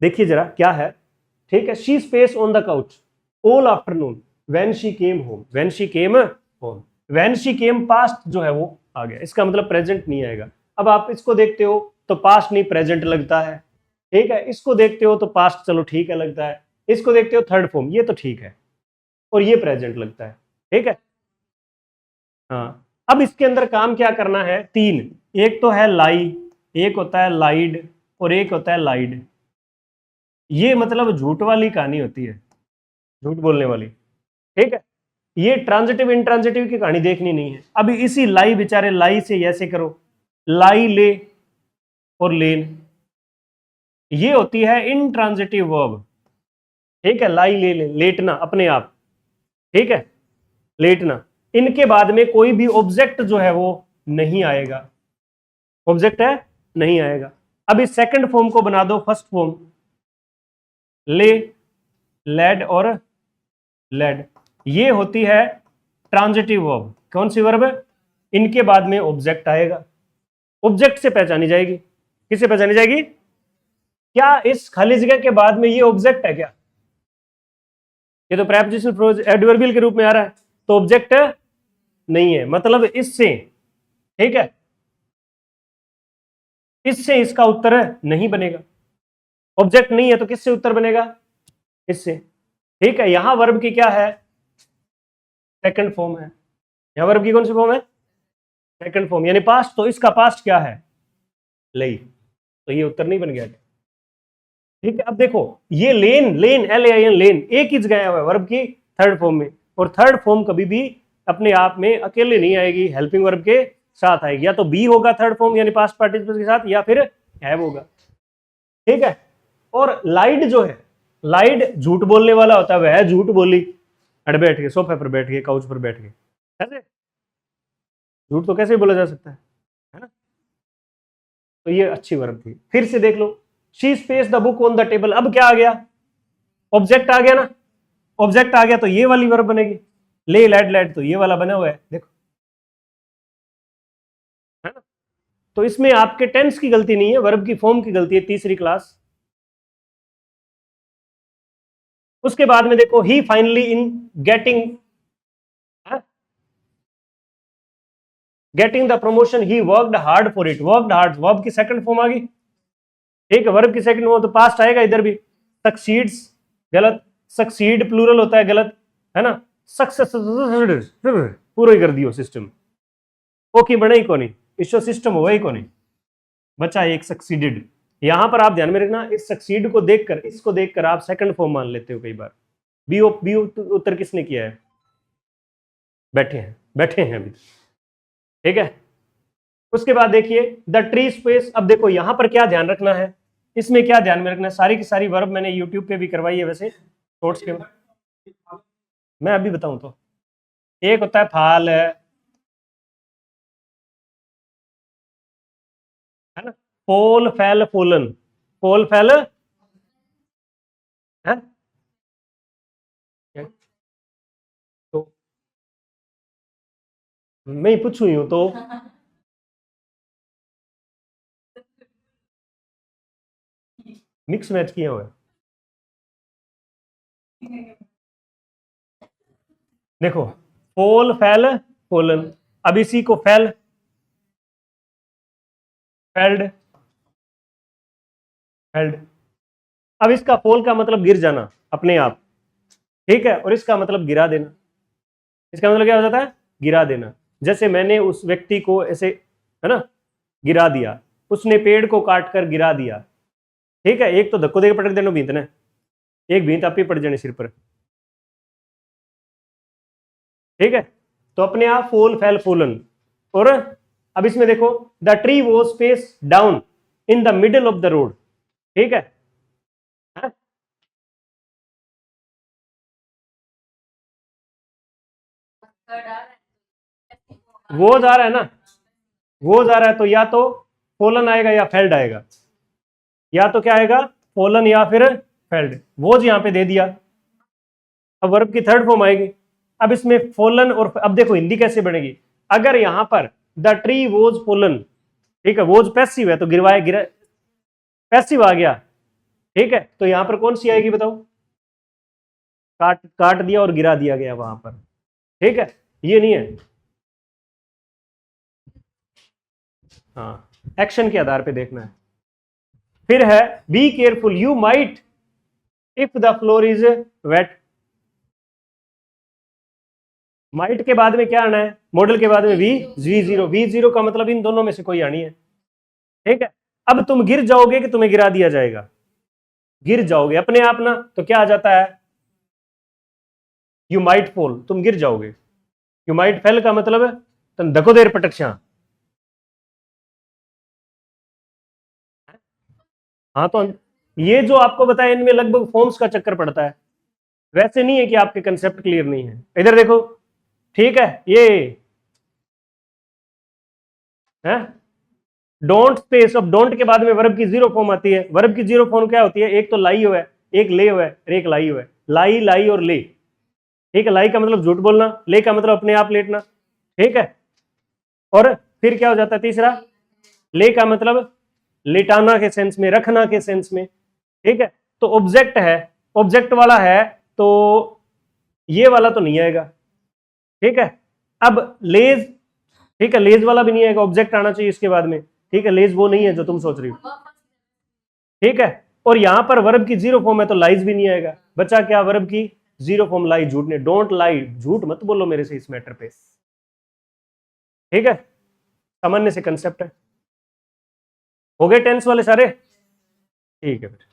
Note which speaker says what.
Speaker 1: देखिए जरा क्या है, ठीक है। She space on the couch all afternoon when she came home, when she came home, when she came past जो है वो आ गया, इसका मतलब प्रेजेंट नहीं आएगा। अब आप इसको देखते हो तो पास्ट नहीं प्रेजेंट लगता है, ठीक है। इसको देखते हो तो पास्ट चलो ठीक है लगता है, इसको देखते हो थर्ड फॉर्म, ये तो ठीक है, और ये प्रेजेंट लगता है, ठीक है। हाँ, अब इसके अंदर काम क्या करना है, तीन, एक तो है लाई, एक होता है लाइड, और एक होता है लाइड। ये मतलब झूठ वाली कहानी होती है, झूठ बोलने वाली, ठीक है। ये ट्रांजिटिव इंट्रांजिटिव की कहानी देखनी नहीं है। अभी इसी लाई, बेचारे लाई से ऐसे करो, लाई ले और लेन, ये होती है इंट्रांजिटिव वर्ब, ठीक है। लाई ले ले, लेटना अपने आप, ठीक है, लेटना। इनके बाद में कोई भी ऑब्जेक्ट जो है वो नहीं आएगा, ऑब्जेक्ट है नहीं आएगा। अब इस सेकंड फॉर्म को बना दो फर्स्ट फॉर्म, ले, लेड और लेड, ये होती है ट्रांजिटिव वर्ब। कौन सी वर्ब है, इनके बाद में ऑब्जेक्ट आएगा, ऑब्जेक्ट से पहचानी जाएगी, किससे पहचानी जाएगी, क्या इस खाली जगह के बाद में ये ऑब्जेक्ट है क्या, ये तो प्रेपोजिशन फ्रेज एडवर्बियल के रूप में आ रहा है, तो ऑब्जेक्ट नहीं है, मतलब इससे, ठीक है, इससे इसका उत्तर नहीं बनेगा। ऑब्जेक्ट नहीं है तो किससे उत्तर बनेगा, इससे, ठीक है। यहां वर्ब की क्या है, सेकंड फॉर्म है, यहां वर्ब की कौन सी फॉर्म है, सेकंड फॉर्म, यानी पास्ट, तो इसका पास्ट क्या है, लई, तो ये उत्तर नहीं बन गया, ठीक है। अब देखो ये लेन, लेन LAIN, लेन एक ही जगह है वर्ब की थर्ड फॉर्म में, और थर्ड फॉर्म कभी भी अपने आप में अकेले नहीं आएगी, हेल्पिंग वर्ब के साथ आएगी, या तो बी होगा थर्ड फॉर्म यानी पास्ट पार्टिसिपल के साथ, या फिर हैव होगा, ठीक है। और लाइड जो है, लाइड झूठ बोलने वाला होता है, वह झूठ बोली, अड़ बैठ के, सोफे पर बैठ के, काउच पर बैठ के, ऐसे झूठ तो कैसे बोला जा सकता है ना। तो ये अच्छी वर्ब थी। फिर से देख लो, she space the book on the table, अब क्या आ गया, ऑब्जेक्ट आ गया ना, ऑब्जेक्ट आ गया तो ये वाली वर्ब बनेगी, ले लेड लेड तो ये वाला बना हुआ है, देखो, है ना। तो इसमें आपके टेंस की गलती नहीं है, वर्ब की फॉर्म की गलती है, तीसरी क्लास। उसके बाद में देखो, he finally in getting, getting the promotion he worked hard for it, worked hard verb की सेकंड फॉर्म आ गई, ठीक है। वर्ब की सेकंड फॉर्म तो पास्ट आएगा इधर भी, सक्सीड्स गलत, सक्सीड प्लूरल होता है गलत, है ना, सक्सेस पूरा ही कर दियो सिस्टम, ओके बना ही कौन, इसो सिस्टम हुआ ही कौन, बचा एक सक्सीडेड। यहां पर आप ध्यान में रखना, इस सक्सीड को देखकर, इसको देखकर आप सेकंड फॉर्म मान लेते हो कई बार। बी उत्तर किसने किया है, बैठे हैं, बैठे हैं अभी, ठीक है। उसके बाद देखिए द ट्री स्पेस, अब देखो यहां पर क्या ध्यान रखना है, इसमें क्या ध्यान में रखना है, सारी की सारी वर्ब मैंने यूट्यूब पे भी करवाई है वैसे शॉर्ट्स के, मैं अभी बताऊं तो, एक होता है फाल है ना, पोल फैल फोलन, पोल फैल है, तो मैं ही पूछू यूं तो मिक्स मैच किया हुआ है, देखो पोल फैल फोलन, अब इसी को फैल, फेल्ड, फेल्ड, अब इसका पोल का मतलब गिर जाना अपने आप, ठीक है, और इसका मतलब गिरा देना, इसका मतलब क्या हो जाता है, गिरा देना। जैसे मैंने उस व्यक्ति को ऐसे, है ना, गिरा दिया, उसने पेड़ को काट कर गिरा दिया, ठीक है। एक तो धक्को देकर पटक देना भीत ने, एक भीत आप ही पड़ जाने सिर पर, ठीक है। तो अपने आप फोल फैल फोलन, और अब इसमें देखो the tree was space down in the middle of the road, ठीक है, वो जा रहा है ना, वो जा रहा है तो या तो फोलन आएगा या फेल्ड आएगा, या तो क्या आएगा, फोलन या फिर फेल्ड, वो यहां पे दे दिया, अब वर्ब की थर्ड फॉर्म आएगी। अब इसमें फोलन, और अब देखो हिंदी कैसे बनेगी, अगर यहां पर द ट्री वोज फोलन, ठीक है, वोज पैसिव है तो गिरवाए, गिरा पैसिव आ गया, ठीक है, तो यहां पर कौन सी आएगी बताओ? काट काट दिया और गिरा दिया गया वहां पर, ठीक है, ये नहीं है। हाँ, एक्शन के आधार पे देखना है। फिर है be careful you might if the floor is wet. Might के बाद में क्या आना है? मॉडल के बाद में वी जीरो का मतलब इन दोनों में से कोई आनी है, ठीक है। अब तुम गिर जाओगे कि तुम्हें गिरा दिया जाएगा? गिर जाओगे अपने आप ना, तो क्या आ जाता है? यू माइट फॉल, तुम गिर जाओगे। यू माइट फेल का मतलब है तुम धको देर पटक्षा। हाँ, तो ये जो आपको बताया इनमें लगभग फॉर्म्स का चक्कर पड़ता है, वैसे नहीं है कि आपके कंसेप्ट क्लियर नहीं है। इधर देखो, ठीक है, ये है डोंट स्पेस। अब डोंट के बाद में वर्ब की जीरो फॉर्म आती है। वर्ब की जीरो फॉर्म क्या होती है? एक तो लाई हुआ है, एक ले हुआ है, और एक लाई हुआ है। लाई लाई और ले, ठीक है। लाई का मतलब झूठ बोलना, ले का मतलब अपने आप लेटना, ठीक है। और फिर क्या हो जाता है तीसरा? ले का मतलब लेटाना के सेंस में, रखना के सेंस में, ठीक है। तो ऑब्जेक्ट है, ऑब्जेक्ट वाला है, तो ये वाला तो नहीं आएगा, ठीक है। अब लेज, ठीक है, लेज वाला भी नहीं आएगा, ऑब्जेक्ट आना चाहिए इसके बाद में, ठीक है। लेज वो नहीं है जो तुम सोच रही हो, ठीक है। और यहां पर वर्ब की जीरो फॉर्म है तो लाइज भी नहीं आएगा। बचा क्या? वर्ब की जीरो फॉर्म लाई, झूठ ने। डोंट लाई, झूठ मत बोलो मेरे से इस मैटर पे, ठीक है। सामान्य से कंसेप्ट है। हो गए टेंस वाले सारे? ठीक है फिर।